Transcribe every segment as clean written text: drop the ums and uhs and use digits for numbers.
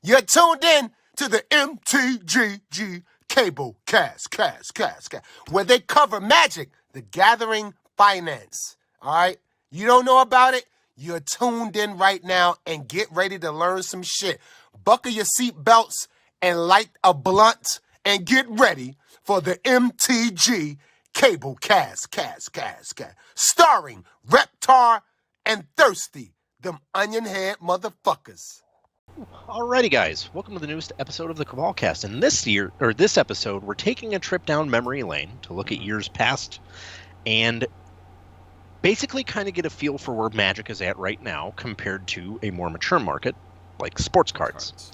You're tuned in to the MtG Cable cast, where they cover Magic, the Gathering Finance. All right? You don't know about it? You're tuned in right now and get ready to learn some shit. Buckle your seatbelts and light a blunt and get ready for the MtG Cable cast. Starring Reptar and Thirsty, them onion head motherfuckers. Alrighty, guys, welcome to the newest episode of the Cabalcast. And this episode, we're taking a trip down memory lane to look at years past and basically kind of get a feel for where Magic is at right now compared to a more mature market like sports cards.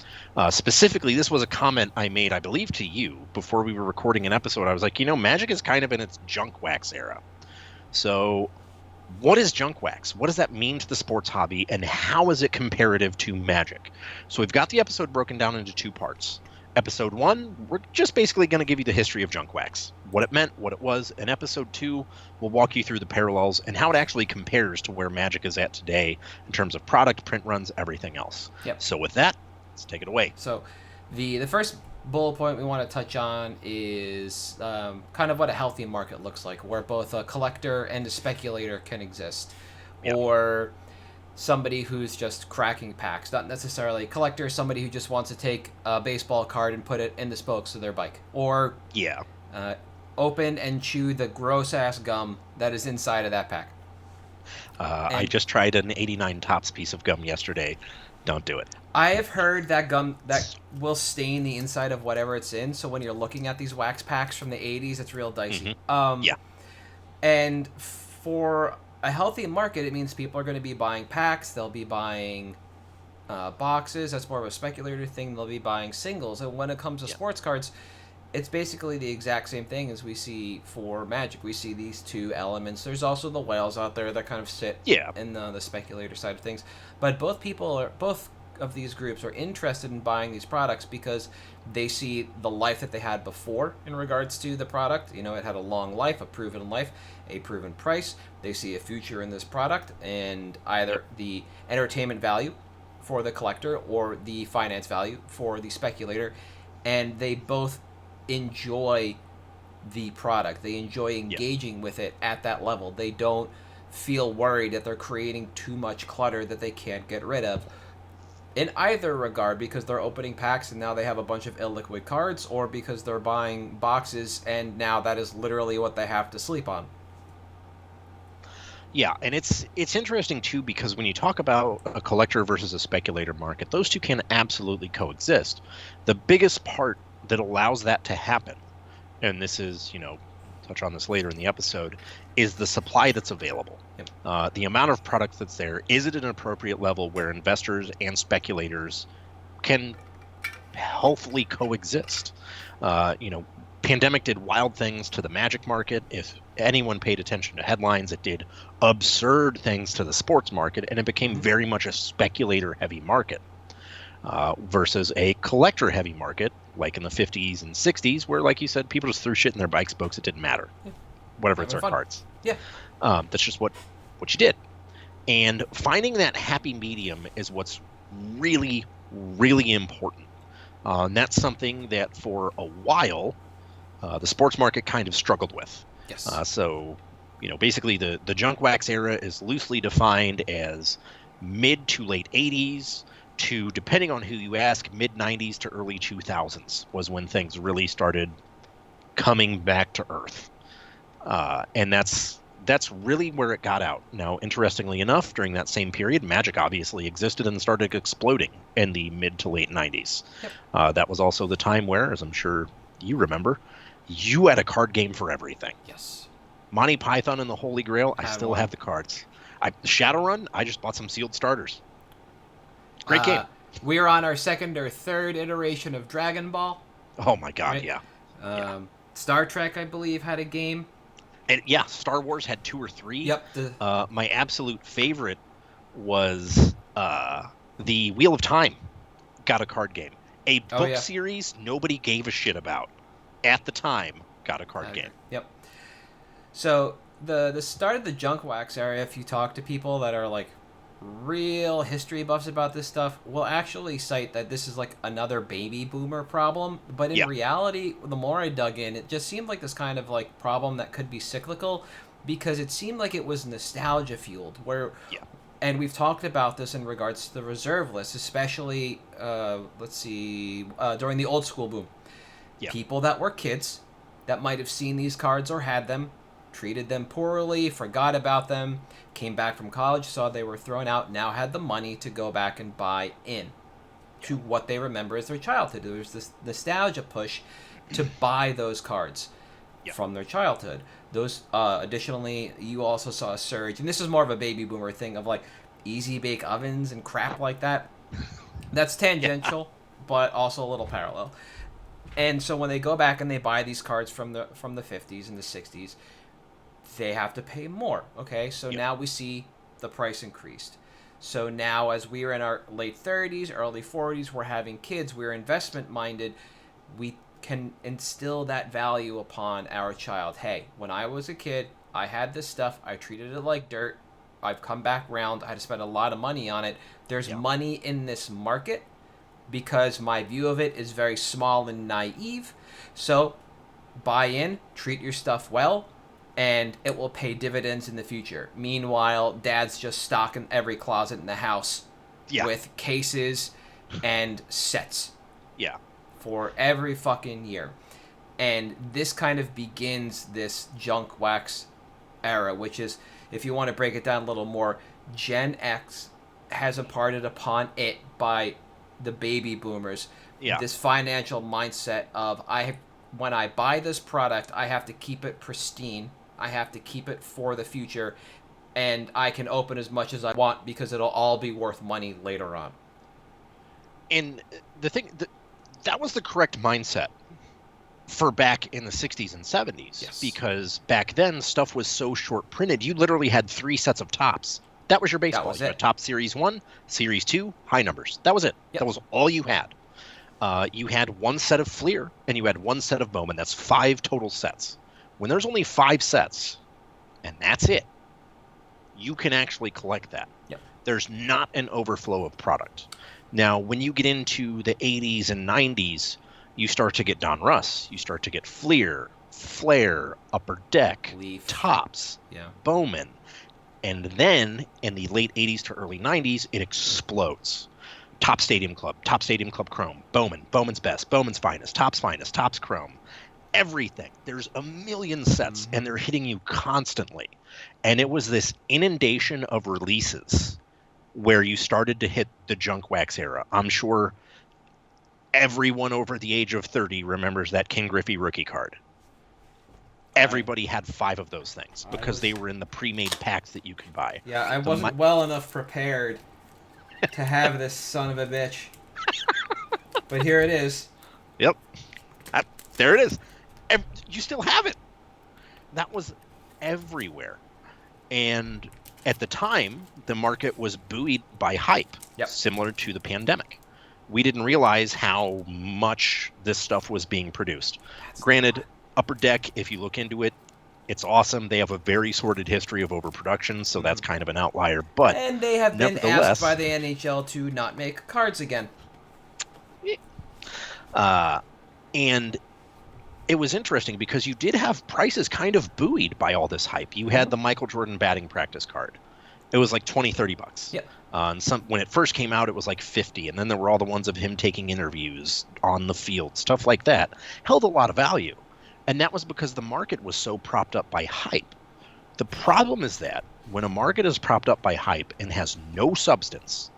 Specifically, this was a comment I made, I believe, to you before we were recording an episode. I was like, Magic is kind of in its junk wax era. So what is junk wax? What does that mean to the sports hobby, and how is it comparative to Magic? So we've got the episode broken down into two parts. Episode 1, we're just basically going to give you the history of junk wax, what it meant, what it was. And episode 2, we'll walk you through the parallels and how it actually compares to where Magic is at today in terms of product, print runs, everything else. Yep. So with that, let's take it away. So the first bullet point we want to touch on is kind of what a healthy market looks like, where both a collector and a speculator can exist. Yep. Or somebody who's just cracking packs, not necessarily a collector, somebody who just wants to take a baseball card and put it in the spokes of their bike, or open and chew the gross ass gum that is inside of that pack. I just tried an 89 Tops piece of gum yesterday. Don't do it. I have heard that gum that will stain the inside of whatever it's in, so when you're looking at these wax packs from the 80s, it's real dicey. Yeah. And for a healthy market, it means people are going to be buying packs, they'll be buying boxes. That's more of a speculator thing. They'll be buying singles. And when it comes to sports cards, it's basically the exact same thing as we see for Magic. We see these two elements. There's also the whales out there that kind of sit in the speculator side of things. But both of these groups are interested in buying these products because they see the life that they had before in regards to the product. It had a long life, a proven life, a proven price. They see a future in this product, and either the entertainment value for the collector or the finance value for the speculator, and they both enjoy the product. They enjoy engaging with it at that level. They don't feel worried that they're creating too much clutter that they can't get rid of in either regard, because they're opening packs and now they have a bunch of illiquid cards, or because they're buying boxes and now that is literally what they have to sleep on. Yeah, and it's interesting too, because when you talk about a collector versus a speculator market, those two can absolutely coexist. The biggest part that allows that to happen, and this is, touch on this later in the episode, is the supply that's available. Yep. The amount of product that's there. Is it at an appropriate level where investors and speculators can healthily coexist? Pandemic did wild things to the Magic market. If anyone paid attention to headlines, it did absurd things to the sports market, and it became very much a speculator-heavy market versus a collector-heavy market, like in the 50s and 60s, where, like you said, people just threw shit in their bike spokes. It didn't matter. Yeah. Whatever, it's our cards. Yeah. That's just what you did. And finding that happy medium is what's really, really important. And that's something that for a while the sports market kind of struggled with. Yes. So, basically the junk wax era is loosely defined as mid to late 80s to, depending on who you ask, mid 90s to early 2000s was when things really started coming back to earth. And that's really where it got out. Now, interestingly enough, during that same period, Magic obviously existed and started exploding in the mid to late 90s. Yep. That was also the time where, as I'm sure you remember, you had a card game for everything. Yes. Monty Python and the Holy Grail, I still have the cards. Shadowrun, I just bought some sealed starters. Great game. We're on our second or third iteration of Dragon Ball. Oh my God, right? Yeah. Star Trek, I believe, had a game. And yeah, Star Wars had 2 or 3. Yep. My absolute favorite was the Wheel of Time got a card game. A book series nobody gave a shit about at the time got a card game. Yep. So the start of the junk wax era, if you talk to people that are like real history buffs about this stuff will actually cite that this is like another baby boomer problem. But in reality, the more I dug in, it just seemed like this kind of like problem that could be cyclical, because it seemed like it was nostalgia fueled. And we've talked about this in regards to the reserve list, especially during the old school boom. People that were kids that might have seen these cards or had them, treated them poorly, forgot about them, came back from college, saw they were thrown out, now had the money to go back and buy in to what they remember as their childhood. There's this nostalgia push to buy those cards from their childhood. Those additionally, you also saw a surge, and this is more of a baby boomer thing, of like easy bake ovens and crap like that. That's tangential, but also a little parallel. And so when they go back and they buy these cards from the 50s and the 60s, they have to pay more. Okay, so now we see the price increased. So now, as we are in our late 30s, early 40s, we're having kids, we're investment minded, we can instill that value upon our child. Hey, when I was a kid, I had this stuff, I treated it like dirt, I've come back round, I had to spend a lot of money on it. There's money in this market, because my view of it is very small and naive. So buy in, treat your stuff well, and it will pay dividends in the future. Meanwhile, dad's just stocking every closet in the house with cases and sets for every fucking year. And this kind of begins this junk wax era, which is, if you want to break it down a little more, Gen X has imparted upon it by the baby boomers this financial mindset of, when I buy this product, I have to keep it pristine, I have to keep it for the future, and I can open as much as I want because it'll all be worth money later on. And the thing, that was the correct mindset for back in the 60s and 70s, because back then stuff was so short printed, you literally had 3 sets of tops. That was your baseball. You had top Series 1, Series 2, high numbers. That was it. That was all you had. You had 1 set of Fleer, and you had 1 set of Bowman. That's 5 total sets. When there's only 5 sets, and that's it, you can actually collect that. There's not an overflow of product. Now, when you get into the 80s and 90s, you start to get Don Russ. You start to get Fleer, Flare, Upper Deck, Leaf, Tops, Bowman. And then, in the late 80s to early 90s, it explodes. Top Stadium Club Chrome, Bowman, Bowman's Best, Bowman's Finest, Tops Chrome, everything. There's a million sets, and they're hitting you constantly. And it was this inundation of releases where you started to hit the junk wax era. I'm sure everyone over the age of 30 remembers that King Griffey rookie card. Everybody had 5 of those things because they were in the pre-made packs that you could buy. Yeah, I wasn't well enough prepared to have this son of a bitch. But here it is. Yep. There it is. You still have it. That was everywhere. And at the time, the market was buoyed by hype, similar to the pandemic. We didn't realize how much this stuff was being produced. Granted, Upper Deck, if you look into it, it's awesome. They have a very sordid history of overproduction, so that's kind of an outlier. But and they have been asked by the NHL to not make cards again. And it was interesting because you did have prices kind of buoyed by all this hype. You had the Michael Jordan batting practice card. It was like $20-$30. Yep. When it first came out, it was like $50, and then there were all the ones of him taking interviews on the field, stuff like that. Held a lot of value. And that was because the market was so propped up by hype. The problem is that when a market is propped up by hype and has no substance,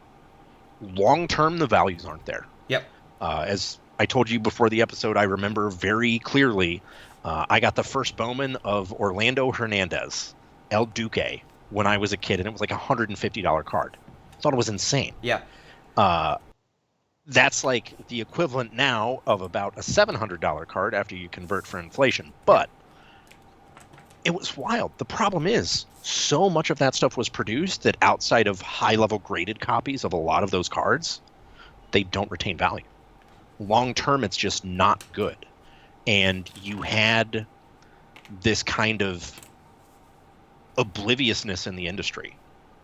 long-term the values aren't there. Yep. As I told you before the episode, I remember very clearly I got the first Bowman of Orlando Hernandez, El Duque, when I was a kid, and it was like a $150 card. I thought it was insane. Yeah. That's like the equivalent now of about a $700 card after you convert for inflation. But it was wild. The problem is, so much of that stuff was produced that outside of high-level graded copies of a lot of those cards, they don't retain value. Long-term, it's just not good. And you had this kind of obliviousness in the industry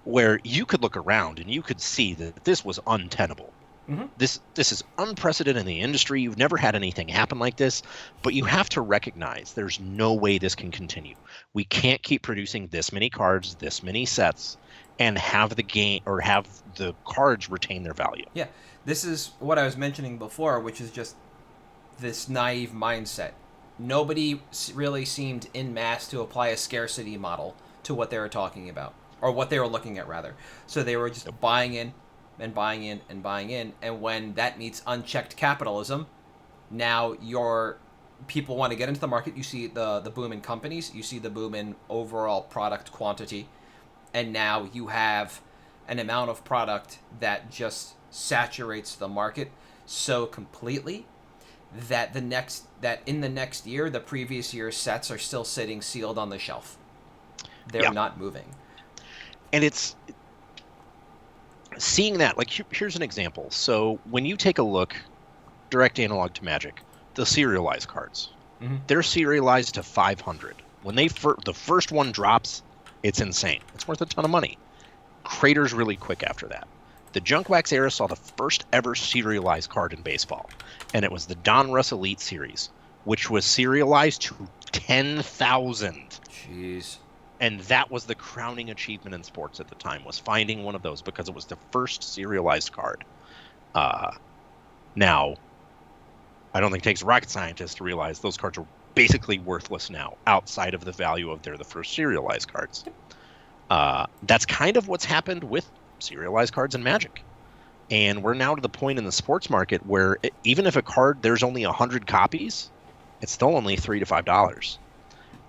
where you could look around and you could see that this was untenable. Mm-hmm. This is unprecedented in the industry. You've never had anything happen like this, but you have to recognize there's no way this can continue. We can't keep producing this many cards, this many sets, and have the game or have the cards retain their value. Yeah, this is what I was mentioning before, which is just this naive mindset. Nobody really seemed en masse to apply a scarcity model to what they were talking about, or what they were looking at, rather. So they were just buying in and buying in and buying in, and when that meets unchecked capitalism, now your people want to get into the market. You see the boom in companies, you see the boom in overall product quantity, and now you have an amount of product that just saturates the market so completely that in the next year, the previous year's sets are still sitting sealed on the shelf. They're not moving. And it's seeing that, like, here's an example. So when you take a look, direct analog to Magic, the serialized cards, they're serialized to 500. When the first one drops, it's insane. It's worth a ton of money. Craters really quick after that. The Junk Wax era saw the first ever serialized card in baseball, and it was the Donruss Elite Series, which was serialized to 10,000. Jeez. And that was the crowning achievement in sports at the time, was finding one of those, because it was the first serialized card. Now, I don't think it takes a rocket scientist to realize those cards are basically worthless now, outside of the value of they're the first serialized cards. That's kind of what's happened with serialized cards in Magic. And we're now to the point in the sports market where even if a card, there's only 100 copies, it's still only $3 to $5.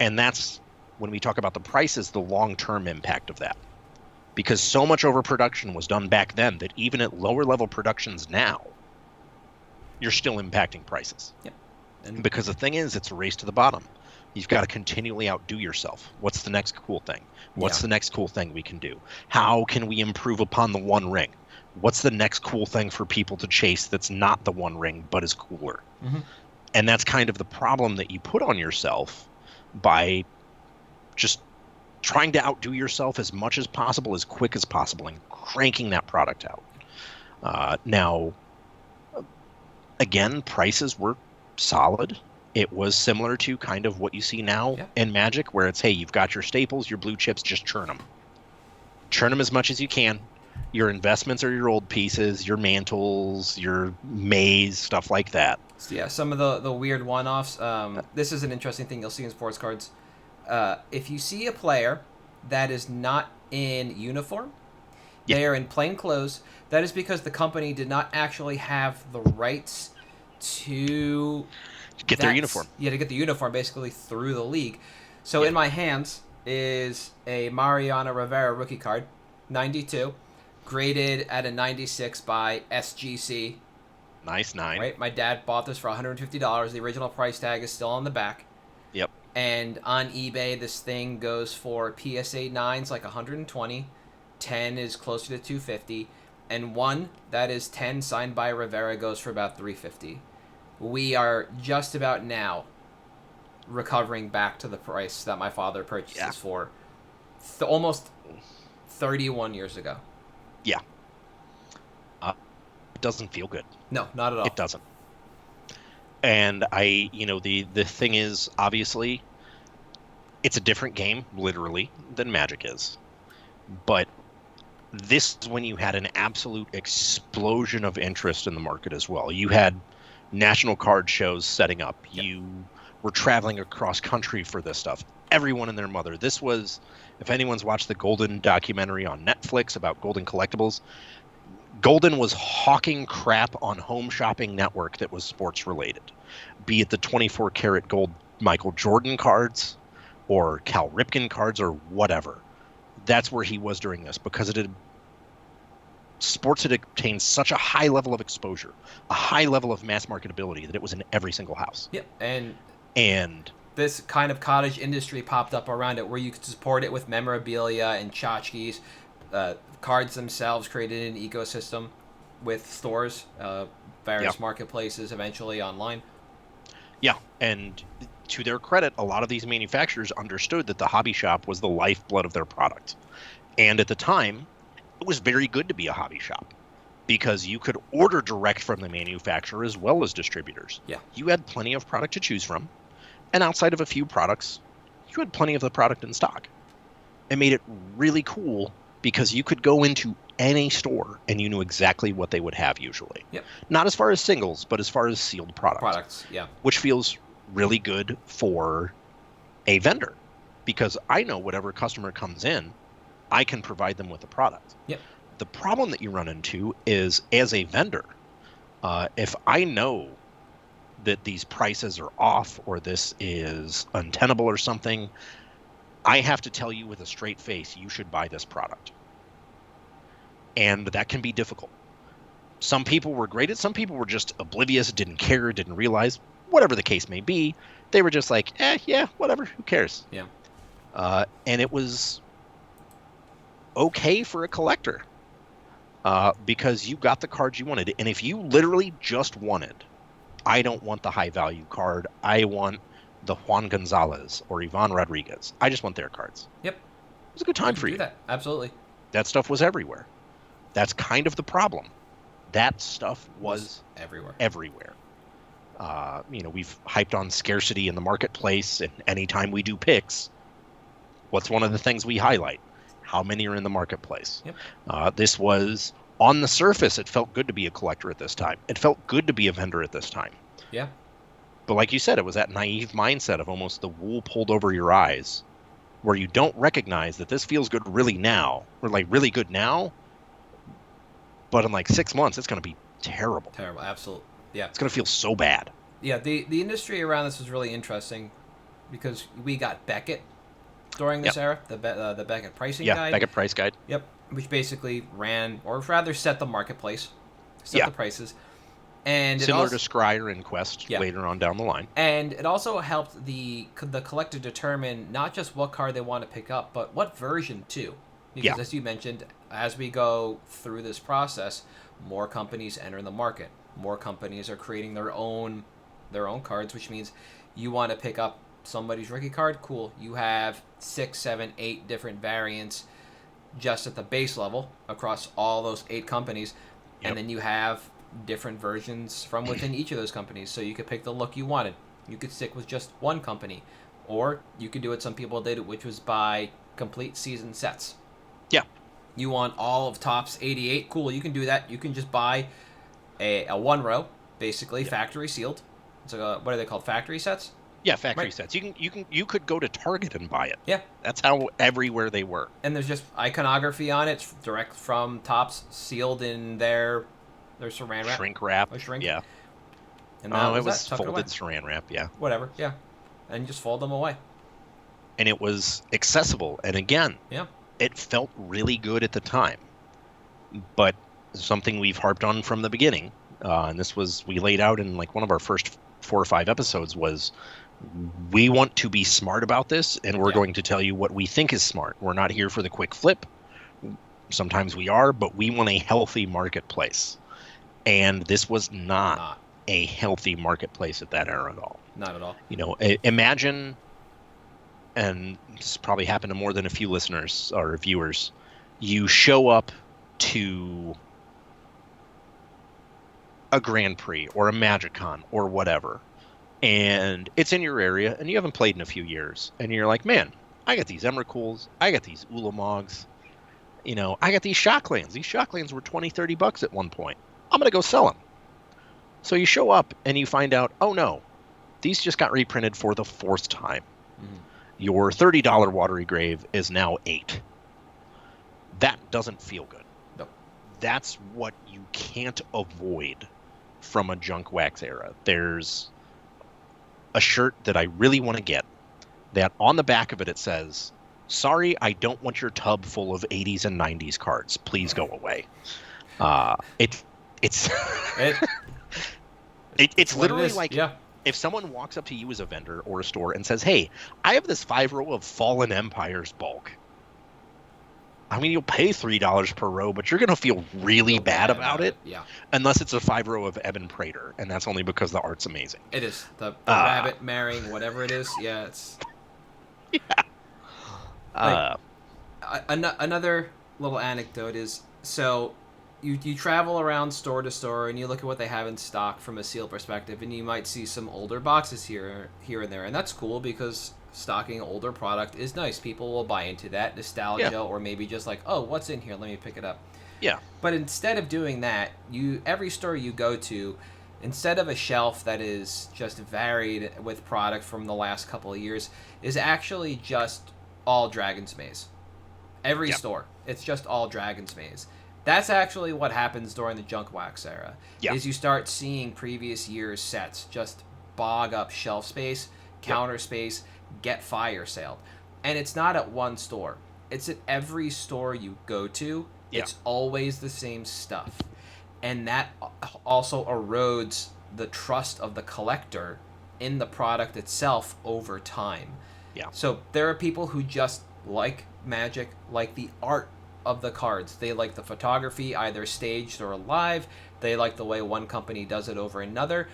And that's, when we talk about the prices, the long-term impact of that. Because so much overproduction was done back then that even at lower level productions now, you're still impacting prices. Yep. And because the thing is, it's a race to the bottom. You've got to continually outdo yourself. What's the next cool thing? What's the next cool thing we can do? How can we improve upon the One Ring? What's the next cool thing for people to chase that's not the One Ring but is cooler? And that's kind of the problem that you put on yourself by just trying to outdo yourself as much as possible, as quick as possible, and cranking that product out. Now, again, prices were solid. It was similar to kind of what you see now in Magic, where it's, hey, you've got your staples, your blue chips, just churn them. Churn them as much as you can. Your investments are your old pieces, your mantles, your maze, stuff like that. So yeah, some of the weird one-offs. This is an interesting thing you'll see in sports cards. If you see a player that is not in uniform, they are in plain clothes, that is because the company did not actually have the rights to get their uniform. Yeah, to get the uniform basically through the league. So in my hands is a Mariano Rivera rookie card, 92, graded at a 96 by SGC. Nice 9. Right? My dad bought this for $150. The original price tag is still on the back. Yep. And on eBay, this thing goes for PSA 9s like 120, 10 is closer to 250, and 1 that is 10 signed by Rivera goes for about 350. We are just about now recovering back to the price that my father purchased this for almost 31 years ago. Yeah. It doesn't feel good. No, not at all. It doesn't. And the thing is, obviously, it's a different game, literally, than Magic is. But this is when you had an absolute explosion of interest in the market as well. You had national card shows setting up. You were traveling across country for this stuff. Everyone and their mother. This was, if anyone's watched the Golden documentary on Netflix about Golden collectibles, Golden was hawking crap on Home Shopping Network that was sports related, be it the 24 karat gold Michael Jordan cards or Cal Ripken cards or whatever. That's where he was during this, because sports had attained such a high level of exposure, a high level of mass marketability, that it was in every single house. Yep, and this kind of cottage industry popped up around it, where you could support it with memorabilia and tchotchkes. Cards themselves created an ecosystem with stores, various marketplaces, eventually online. Yeah, and to their credit, a lot of these manufacturers understood that the hobby shop was the lifeblood of their product. And at the time, it was very good to be a hobby shop because you could order direct from the manufacturer as well as distributors. Yeah. You had plenty of product to choose from. And outside of a few products, you had plenty of the product in stock. It made it really cool because you could go into any store and you knew exactly what they would have usually. Yep. Not as far as singles, but as far as sealed products. Yeah. Which feels really good for a vendor because I know whatever customer comes in, I can provide them with a product. Yep. The problem that you run into is as a vendor, if I know that these prices are off or this is untenable or something, I have to tell you with a straight face, you should buy this product. And that can be difficult. Some people were great at, some people were just oblivious, didn't care, didn't realize, whatever the case may be. They were just like, yeah, whatever, who cares? Yeah. And it was okay for a collector because you got the cards you wanted. And if you literally just wanted, I don't want the high value card, I want the Juan Gonzalez or Ivan Rodriguez, I just want their cards. Yep. It was a good time for you. Do that. Absolutely. That stuff was everywhere. That's kind of the problem. That stuff was everywhere. We've hyped on scarcity in the marketplace, and anytime we do picks, what's one of the things we highlight? How many are in the marketplace? Yep. This was, on the surface, it felt good to be a collector at this time. It felt good to be a vendor at this time. Yeah. But like you said, it was that naive mindset of almost the wool pulled over your eyes, where you don't recognize that this feels good really now, or like really good now, but in like 6 months, it's going to be terrible. Terrible. Absolutely. Yeah. It's going to feel so bad. Yeah. The industry around this was really interesting because we got Beckett during this era, the Beckett pricing guide. Yeah, Beckett price guide. Yep. Which basically ran, or rather set the marketplace, set the prices. And similar to Scryer and Quest later on down the line. And it also helped the collector determine not just what card they want to pick up, but what version too. Because as you mentioned, as we go through this process, more companies enter the market. More companies are creating their own cards, which means you want to pick up somebody's rookie card. Cool. You have 6, 7, 8 different variants just at the base level across all those 8 companies. Yep. And then you have different versions from within each of those companies. So you could pick the look you wanted. You could stick with just one company. Or you could do what some people did, which was buy complete season sets. Yeah. You want all of Topps 88. Cool, you can do that. You can just buy a one row, basically, factory sealed. So what are they called? Factory sets? Yeah, factory sets. You could go to Target and buy it. Yeah. That's how everywhere they were. And there's just iconography on it. It's direct from Topps, sealed in their saran wrap. Shrink wrap. Or shrink. Yeah. And it was folded saran wrap, yeah. Whatever, yeah. And you just fold them away. And it was accessible. And again, it felt really good at the time. But something we've harped on from the beginning, and we laid out in like one of our first 4 or 5 episodes, was we want to be smart about this, and we're going to tell you what we think is smart. We're not here for the quick flip. Sometimes we are, but we want a healthy marketplace. And this was not a healthy marketplace at that era at all. Not at all. Imagine, and this probably happened to more than a few listeners or viewers, you show up to a Grand Prix or a MagicCon or whatever, and it's in your area, and you haven't played in a few years, and you're like, man, I got these Emrakuls, I got these Ulamogs, I got these Shocklands. These Shocklands were $20-$30 at one point. I'm going to go sell them. So you show up and you find out, oh no, these just got reprinted for the 4th time. Mm-hmm. Your $30 Watery Grave is now $8. That doesn't feel good. No. That's what you can't avoid from a junk wax era. There's a shirt that I really want to get that on the back of it says, sorry, I don't want your tub full of 80s and 90s cards. Please go away. It's literally like if someone walks up to you as a vendor or a store and says, hey, I have this 5-row of Fallen Empires bulk. I mean, you'll pay $3 per row, but you're going to feel really bad about it. Yeah. Unless it's a 5-row of Eben Prater, and that's only because the art's amazing. It is. The rabbit marrying whatever it is. Yeah, it's... Yeah. Another little anecdote is, so you travel around store to store and you look at what they have in stock from a seal perspective, and you might see some older boxes here and there, and that's cool because stocking older product is nice. People will buy into that nostalgia, or maybe just like, oh, what's in here? Let me pick it up. Yeah. But instead of doing that, every store you go to, instead of a shelf that is just varied with product from the last couple of years, is actually just all Dragon's Maze. Every store, it's just all Dragon's Maze. That's actually what happens during the junk wax era. Is you start seeing previous year's sets just bog up shelf space, counter space, get fire saled. And it's not at one store. It's at every store you go to. It's always the same stuff. And that also erodes the trust of the collector in the product itself over time. Yeah. So there are people who just like Magic, like the art of the cards. They like the photography, either staged or live. They like the way one company does it over another.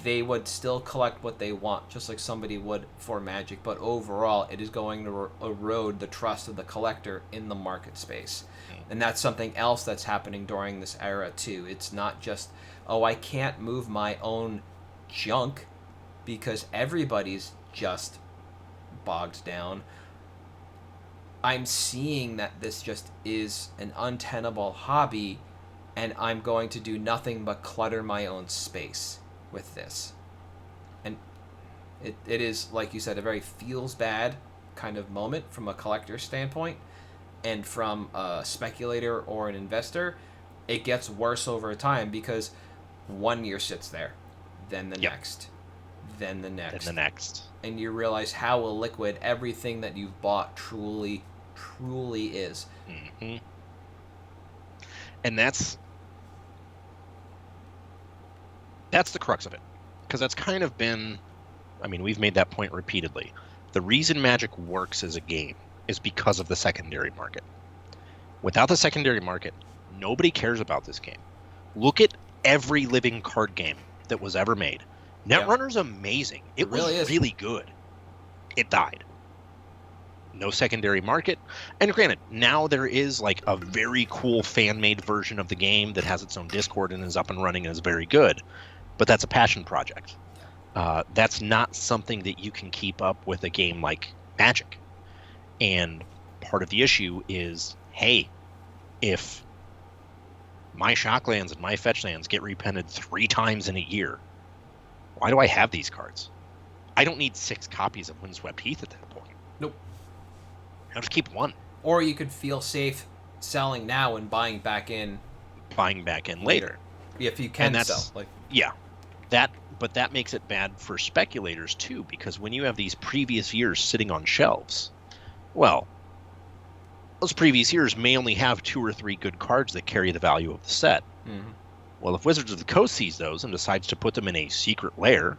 They would still collect what they want, just like somebody would for Magic. But overall, it is going to erode the trust of the collector in the market space. And that's something else that's happening during this era, too. It's not just, oh, I can't move my own junk because everybody's just bogged down. I'm seeing that this just is an untenable hobby, and I'm going to do nothing but clutter my own space with this. And it is, like you said, a very feels bad kind of moment from a collector's standpoint. And from a speculator or an investor, it gets worse over time because 1 year sits there, then the next, then the next, and the next. And you realize how illiquid everything that you've bought truly is. Mm-hmm. And that's the crux of it. Because that's kind of been, I mean, we've made that point repeatedly. The reason Magic works as a game is because of the secondary market. Without the secondary market, nobody cares about this game. Look at every living card game that was ever made. Netrunner's amazing. It really was really good. It died. No secondary market. And granted, now there is like a very cool fan-made version of the game that has its own Discord and is up and running and is very good. But that's a passion project. That's not something that you can keep up with a game like Magic. And part of the issue is, hey, if my Shocklands and my Fetchlands get reprinted 3 times in a year, why do I have these cards? I don't need 6 copies of Windswept Heath at that point. Nope. I'll just keep 1. Or you could feel safe selling now and buying back in later. If you can sell. But that makes it bad for speculators too, because when you have these previous years sitting on shelves, well, those previous years may only have 2 or 3 good cards that carry the value of the set. Mm-hmm. Well, if Wizards of the Coast sees those and decides to put them in a secret lair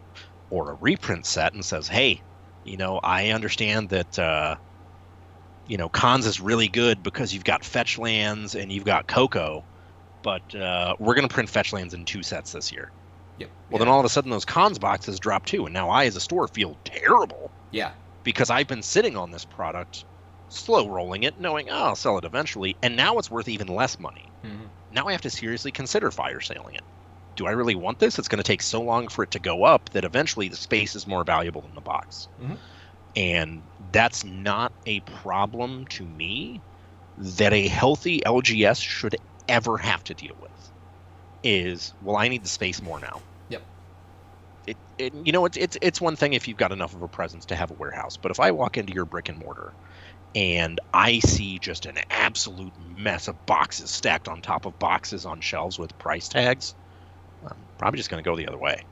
or a reprint set and says, hey, I understand that, Khans is really good because you've got Fetchlands and you've got Coco, but we're going to print Fetchlands in 2 sets this year. Yep. Well, then all of a sudden those Khans boxes drop too, and now I, as a store, feel terrible. Yeah. Because I've been sitting on this product, slow rolling it, knowing, I'll sell it eventually, and now it's worth even less money. Mm-hmm. Now I have to seriously consider fire sailing it. Do I really want this? It's going to take so long for it to go up that eventually the space is more valuable than the box. Mm-hmm. And that's not a problem to me that a healthy LGS should ever have to deal with. Is, well, I need the space more now. Yep. It's one thing if you've got enough of a presence to have a warehouse, but if I walk into your brick and mortar and I see just an absolute mess of boxes stacked on top of boxes on shelves with price tags, I'm probably just going to go the other way.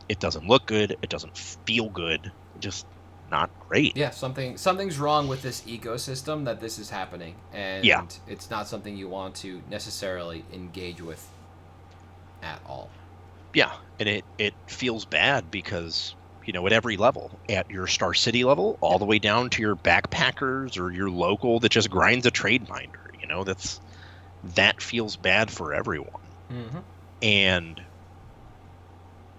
It doesn't look good. It doesn't feel good. Just not great. Yeah, something's wrong with this ecosystem that this is happening, and it's not something you want to necessarily engage with at all. Yeah, and it feels bad because, at every level, at your Star City level, all the way down to your backpackers or your local that just grinds a trade binder, that feels bad for everyone. Mm-hmm. And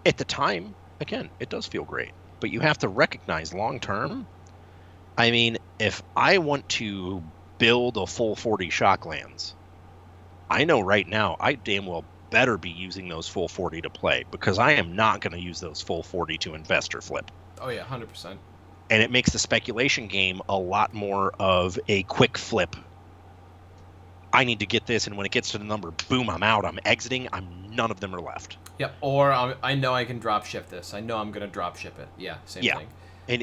at the time, again, it does feel great. But you have to recognize long term, I mean, if I want to build a full 40 Shocklands, I know right now I damn well better be using those full 40 to play, because I am not going to use those full 40 to invest or flip. Oh yeah, 100%. And it makes the speculation game a lot more of a quick flip. I need to get this, and when it gets to the number, boom, I'm out. I'm exiting. None of them are left. Yep. Or I know I can drop ship this. I know I'm going to drop ship it. Yeah, same thing. And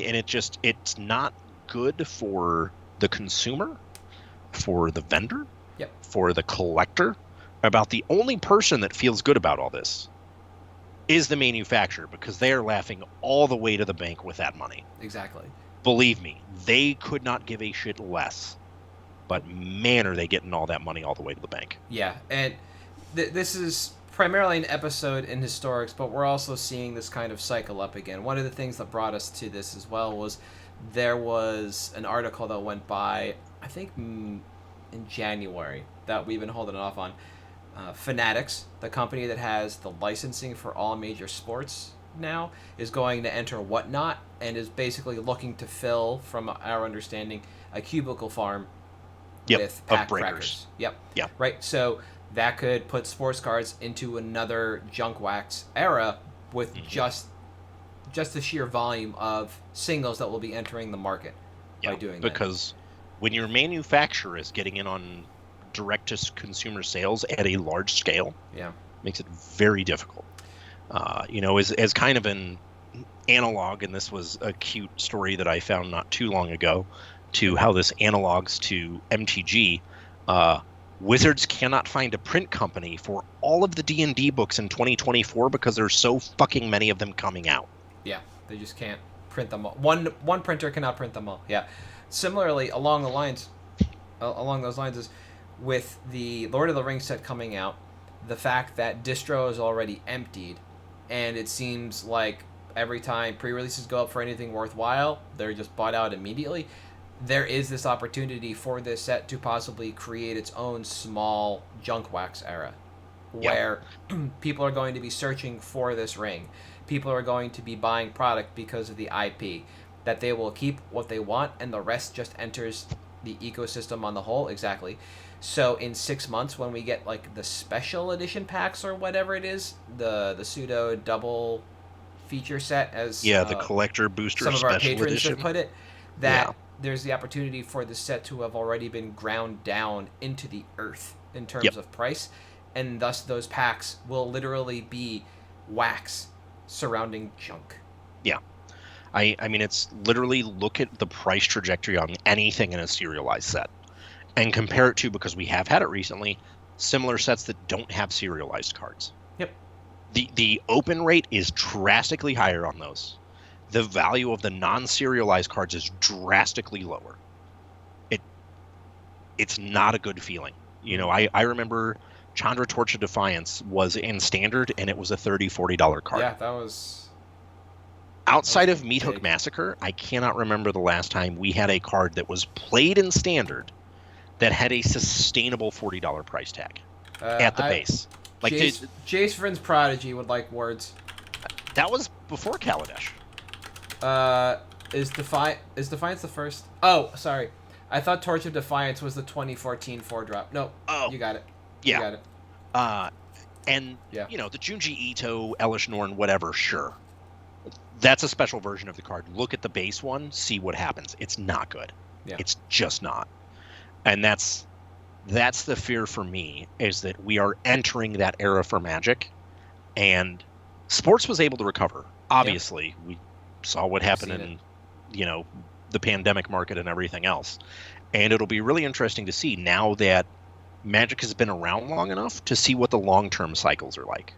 it's not good for the consumer, for the vendor, for the collector. About the only person that feels good about all this is the manufacturer, because they are laughing all the way to the bank with that money. Exactly. Believe me, they could not give a shit less. But man, are they getting all that money all the way to the bank. Yeah, and this is primarily an episode in Historics, but we're also seeing this kind of cycle up again. One of the things that brought us to this as well was there was an article that went by, I think in January, that we've been holding off on. Fanatics, the company that has the licensing for all major sports now, is going to enter Whatnot and is basically looking to fill, from our understanding, a cubicle farm with pack crackers. Yep. Right. So that could put sports cards into another junk wax era with just the sheer volume of singles that will be entering the market by doing that. Because when your manufacturer is getting in on direct-to-consumer sales at a large scale, makes it very difficult. As kind of an analog, and this was a cute story that I found not too long ago, to how this analogs to MTG, Wizards cannot find a print company for all of the D&D books in 2024 because there's so fucking many of them coming out. Yeah, they just can't print them all. One printer cannot print them all. Yeah. Similarly, along those lines is with the Lord of the Rings set coming out, the fact that distro is already emptied, and it seems like every time pre-releases go up for anything worthwhile, they're just bought out immediately. There is this opportunity for this set to possibly create its own small junk wax era, where people are going to be searching for this ring. People are going to be buying product because of the IP, that they will keep what they want, and the rest just enters the ecosystem on the whole. Exactly. So in 6 months, when we get like the special edition packs or whatever it is, the pseudo double feature set, as the collector booster some of our special patrons edition have put it, that there's the opportunity for the set to have already been ground down into the earth in terms of price, and thus those packs will literally be wax surrounding junk. Yeah. I mean, it's literally, look at the price trajectory on anything in a serialized set and compare it to, because we have had it recently, similar sets that don't have serialized cards. Yep. The open rate is drastically higher on those. The value of the non-serialized cards is drastically lower. It's not a good feeling. I remember Chandra Torch of Defiance was in Standard, and it was a $30, $40 card. Yeah, that was... Outside of Meat Hook Massacre, I cannot remember the last time we had a card that was played in Standard that had a sustainable $40 price tag at the base. Like Jace Vryn's Prodigy would like words. That was before Kaladesh. Is Defiance the first? Oh, sorry. I thought Torch of Defiance was the 2014 4-drop. No, you got it. Yeah. You got it. The Junji Ito, Elish Norn, whatever, sure. That's a special version of the card. Look at the base one, see what happens. It's not good. Yeah. It's just not. And that's the fear for me, is that we are entering that era for Magic, and sports was able to recover. Obviously, we saw what happened in, the pandemic market and everything else. And it'll be really interesting to see, now that Magic has been around long enough, to see what the long-term cycles are like.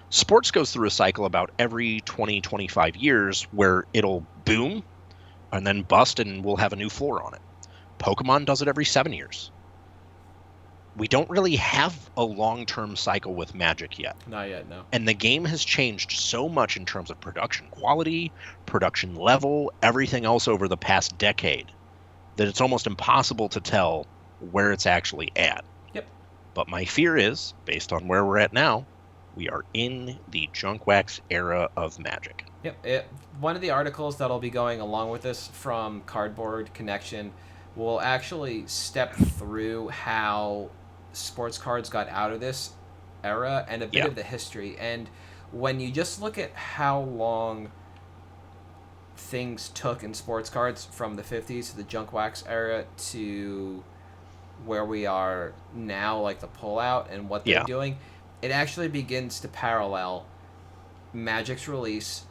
Sports goes through a cycle about every 20, 25 years where it'll boom and then bust, and we'll have a new floor on it. Pokemon does it every 7 years. We don't really have a long-term cycle with Magic yet. Not yet, no. And the game has changed so much in terms of production quality, production level, everything else over the past decade, that it's almost impossible to tell where it's actually at. Yep. But my fear is, based on where we're at now, we are in the junk wax era of Magic. Yep. One of the articles that'll be going along with this from Cardboard Connection we'll actually step through how sports cards got out of this era and a bit Yeah. of the history. And when you just look at how long things took in sports cards from the 50s to the junk wax era to where we are now, like the pullout and what they're Yeah. doing, it actually begins to parallel Magic's release,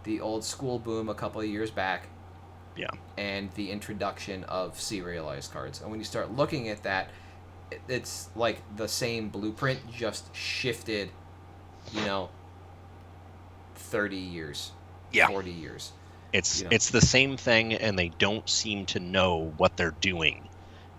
the old school boom a couple of years back, Yeah. and the introduction of serialized cards. And when you start looking at that, it's like the same blueprint, just shifted, 30 years, Yeah. 40 years. It's the same thing, and they don't seem to know what they're doing,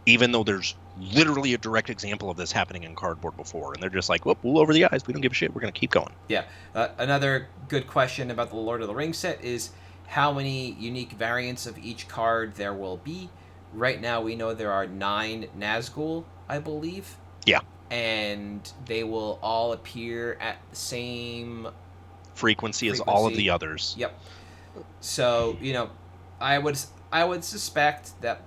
even though there's literally a direct example of this happening in cardboard before, and they're just like, whoop, wool over the eyes. We don't give a shit. We're going to keep going. Yeah. Another good question about the Lord of the Rings set is how many unique variants of each card there will be. Right now, we know there are 9 Nazgul, I believe. Yeah. And they will all appear at the same frequency as all of the others. Yep. So, I would suspect that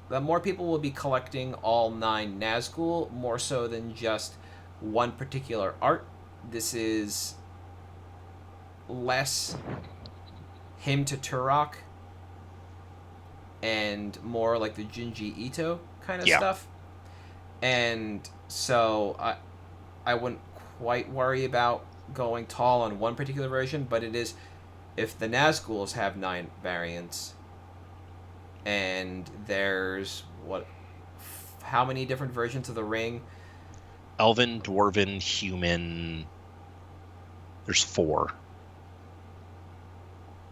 more people will be collecting all 9 Nazgul, more so than just one particular art. This is less hymn to Turok and more like the Junji Ito kind of stuff. And so I wouldn't quite worry about going tall on one particular version, but it is, if the Nazguls have 9 variants, and there's how many different versions of the ring? Elven, Dwarven, Human. There's 4.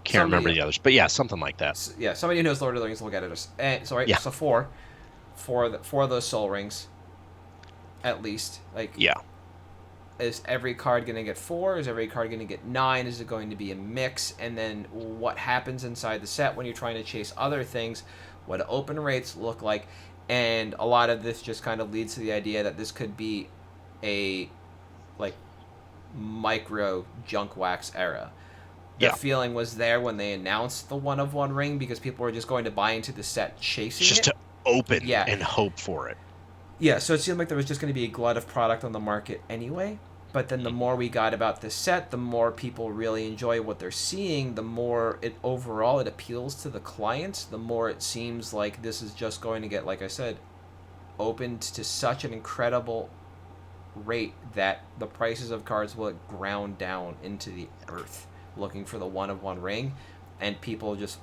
Can't remember the others, but yeah, something like that. Yeah, somebody who knows Lord of the Rings will get it. So 4 for those soul rings, at least. Is every card going to get 4? Is every card going to get 9? Is it going to be a mix? And then what happens inside the set when you're trying to chase other things? What do open rates look like? And a lot of this just kind of leads to the idea that this could be a micro junk wax era. The feeling was there when they announced the 1-of-1 ring, because people were just going to buy into the set chasing just it. To open and hope for it. Yeah, so it seemed like there was just going to be a glut of product on the market anyway. But then the more we got about this set, the more people really enjoy what they're seeing, the more it appeals to the clients, the more it seems like this is just going to get, like I said, opened to such an incredible rate that the prices of cards will ground down into the earth, looking for the 1-of-1 ring, and people just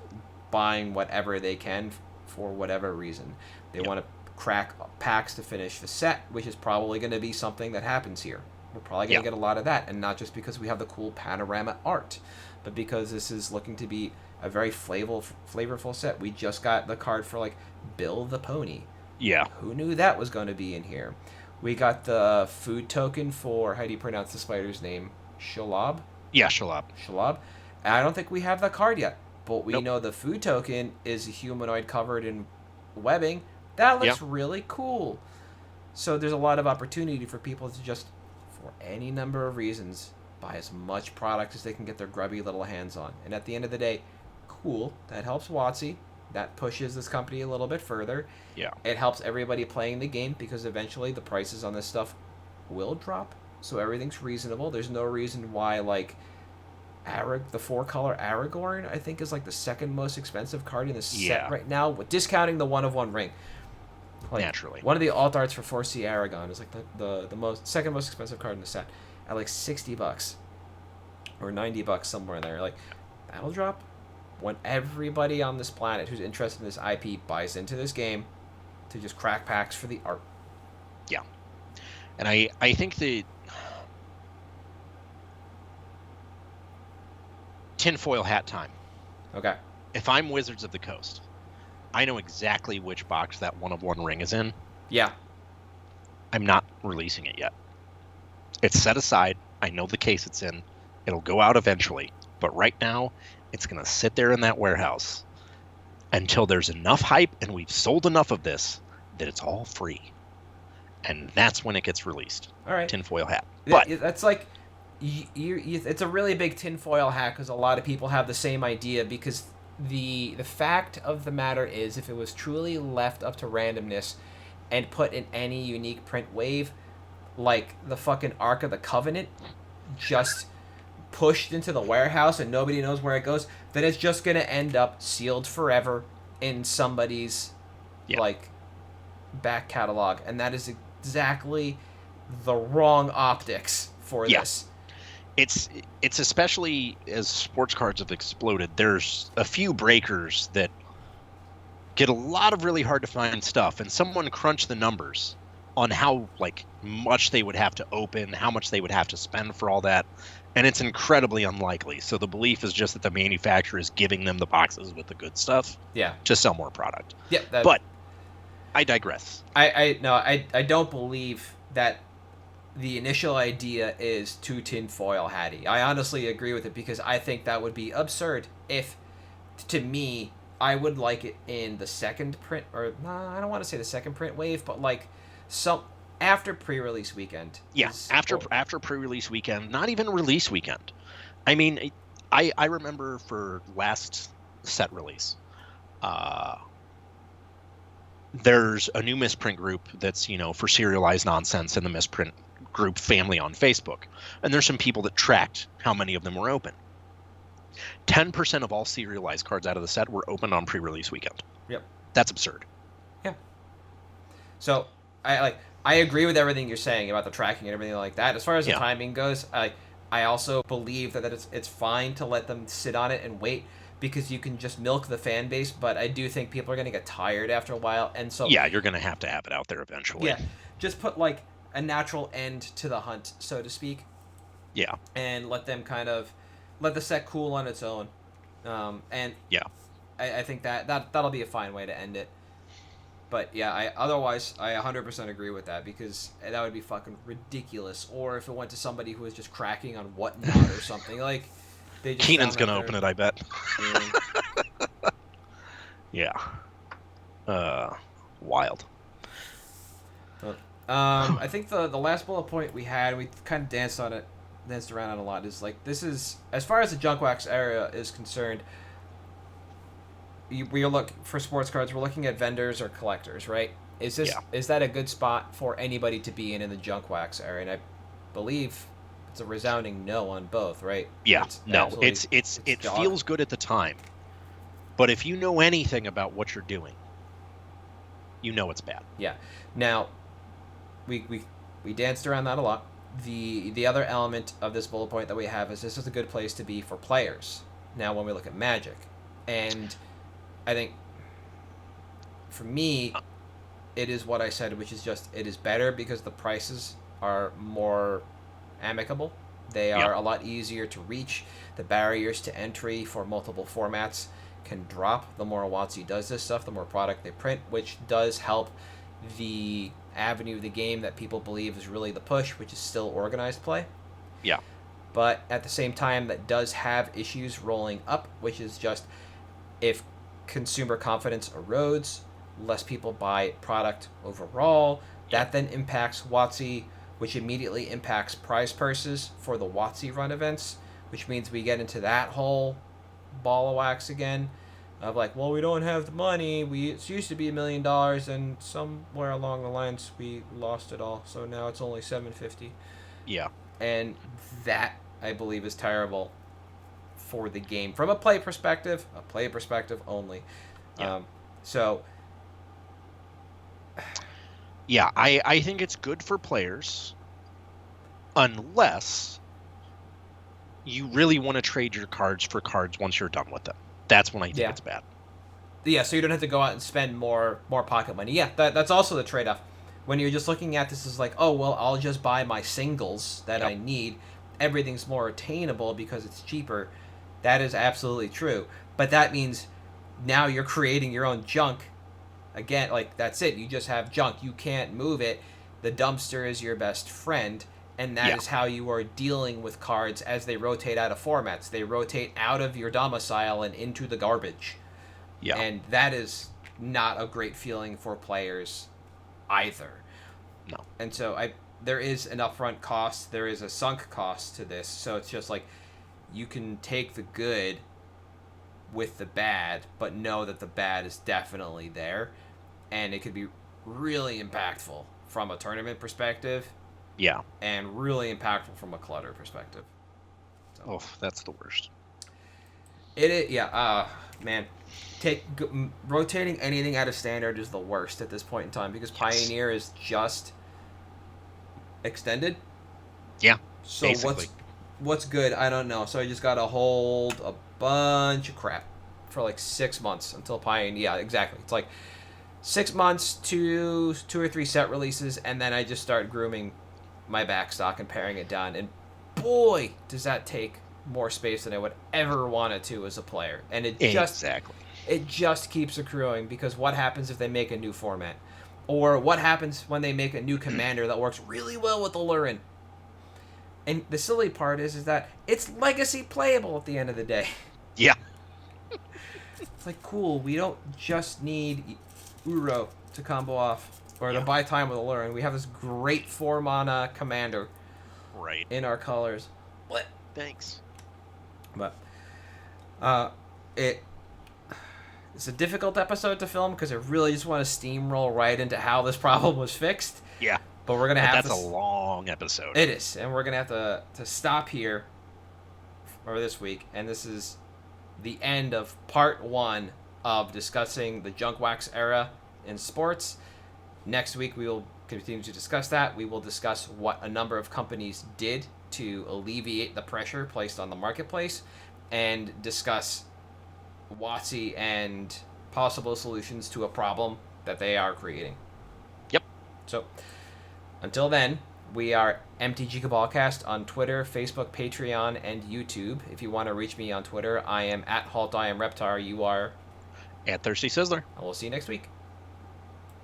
buying whatever they can for whatever reason. They want to crack packs to finish the set, which is probably going to be something that happens here. We're probably going to get a lot of that, and not just because we have the cool panorama art, but because this is looking to be a very flavorful set. We just got the card for Bill the Pony. Yeah. Who knew that was going to be in here? We got the food token for, how do you pronounce the spider's name? Shalab? Yeah, Shalab. Shalab. And I don't think we have that card yet, but we know the food token is a humanoid covered in webbing. That looks really cool. So there's a lot of opportunity for people to just, for any number of reasons, buy as much product as they can get their grubby little hands on. And at the end of the day, cool. That helps WotC. That pushes this company a little bit further. Yeah. It helps everybody playing the game, because eventually the prices on this stuff will drop. So everything's reasonable. There's no reason why, the 4-color Aragorn, I think, is the second most expensive card in the set right now, with discounting the 1-of-1 ring. Naturally. One of the alt arts for 4C Aragon is the second most expensive card in the set at $60 or $90 somewhere in there. That'll drop when everybody on this planet who's interested in this IP buys into this game to just crack packs for the art. Yeah. And I think the tinfoil hat time. Okay. If I'm Wizards of the Coast, I know exactly which box that 1-of-1 ring is in. Yeah. I'm not releasing it yet. It's set aside. I know the case it's in. It'll go out eventually. But right now, it's going to sit there in that warehouse until there's enough hype and we've sold enough of this that it's all free. And that's when it gets released. All right. Tinfoil hat. But that's it's a really big tinfoil hat, because a lot of people have the same idea, because the fact of the matter is, if it was truly left up to randomness and put in any unique print wave, like the fucking Ark of the Covenant, just pushed into the warehouse and nobody knows where it goes, then it's just gonna end up sealed forever in somebody's like back catalog, and that is exactly the wrong optics for this. It's especially as sports cards have exploded, there's a few breakers that get a lot of really hard to find stuff, and someone crunched the numbers on how like much they would have to open, how much they would have to spend for all that, and it's incredibly unlikely. So the belief is just that the manufacturer is giving them the boxes with the good stuff to sell more product. But I digress. I don't believe that the initial idea is to tinfoil Hattie. I honestly agree with it, because I think that would be absurd if, to me, I would like it in the second print, or I don't want to say the second print wave, but like some after pre-release weekend. Yeah, after pre-release weekend, not even release weekend. I mean, I remember for last set release, there's a new misprint group that's, for serialized nonsense in the misprint group family on Facebook. And there's some people that tracked how many of them were open. 10% of all serialized cards out of the set were opened on pre-release weekend. Yep. That's absurd. Yeah. So I agree with everything you're saying about the tracking and everything like that. As far as the timing goes, I also believe that it's fine to let them sit on it and wait, because you can just milk the fan base, but I do think people are going to get tired after a while, and so you're going to have it out there eventually. Yeah, just put like a natural end to the hunt, so to speak. Yeah, and let them kind of let the set cool on its own, and I think that'll be a fine way to end it. But yeah, otherwise I 100% agree with that, because that would be fucking ridiculous. Or if it went to somebody who was just cracking on Whatnot or something, like. Keenan's gonna open it, I bet. Yeah. Wild. I think the last bullet point we had, we kind of danced around it a lot, is like, this is, as far as the junk wax area is concerned, we are looking for sports cards. We're looking at vendors or collectors, right? Is that a good spot for anybody to be in the junk wax area? And I believe it's a resounding no on both, right? Yeah, it feels good at the time, but if you know anything about what you're doing, you know it's bad. Yeah. Now, we danced around that a lot. The other element of this bullet point that we have is this is a good place to be for players. Now, when we look at Magic, and I think for me, it is what I said, which is just it is better because the prices are more amicable. They are a lot easier to reach. The barriers to entry for multiple formats can drop. The more WotC does this stuff, the more product they print, which does help the avenue of the game that people believe is really the push, which is still organized play. Yeah. But at the same time, that does have issues rolling up, which is just if consumer confidence erodes, less people buy product overall. That then impacts WotC, which immediately impacts prize purses for the WotC run events, which means we get into that whole ball of wax again of like, well, we don't have the money. It used to be $1 million, and somewhere along the lines we lost it all, so now it's only $750. Yeah. And that, I believe, is terrible for the game from a play perspective only. Yeah. Yeah, I think it's good for players unless you really want to trade your cards for cards once you're done with them. That's when I think it's bad. Yeah, so you don't have to go out and spend more pocket money. Yeah, that's also the trade-off. When you're just looking at this as like, oh, well, I'll just buy my singles that I need. Everything's more attainable because it's cheaper. That is absolutely true. But that means now you're creating your own junk. Again, like, that's it. You just have junk. You can't move it. The dumpster is your best friend, and that is how you are dealing with cards as they rotate out of formats. They rotate out of your domicile and into the garbage. Yeah. And that is not a great feeling for players either. No. And so there is an upfront cost. There is a sunk cost to this. So it's just like you can take the good with the bad, but know that the bad is definitely there, and it could be really impactful from a tournament perspective. Yeah. And really impactful from a clutter perspective. So. Oh, that's the worst. Man. Rotating anything out of standard is the worst at this point in time because Pioneer is just extended. Yeah. So basically. what's good? I don't know. So I just gotta hold a bunch of crap for like 6 months until Pioneer. Yeah, exactly. It's like 6 months to 2 or 3 set releases, and then I just start grooming my backstock and paring it down. And boy, does that take more space than I would ever want it to as a player. And it just keeps accruing because what happens if they make a new format? Or what happens when they make a new commander that works really well with Alurin? And the silly part is that it's legacy playable at the end of the day. Yeah. It's like, cool, we don't just need Uro to combo off or to buy time with Alurin. We have this great 4-mana commander in our colors. What? Thanks. But it's a difficult episode to film because I really just want to steamroll right into how this problem was fixed. Yeah. But we're gonna have that's a long episode. It is, and we're gonna have to stop here for this week, and this is the end of part 1 of discussing the junk wax era in sports. Next week we will continue to discuss that. We will discuss what a number of companies did to alleviate the pressure placed on the marketplace, and discuss WotC and possible solutions to a problem that they are creating. Yep. So, until then, we are MtG Cabalcast on Twitter, Facebook, Patreon, and YouTube. If you want to reach me on Twitter, I am at HaltIamReptar. You are at Thirsty Sizzler. And we'll see you next week.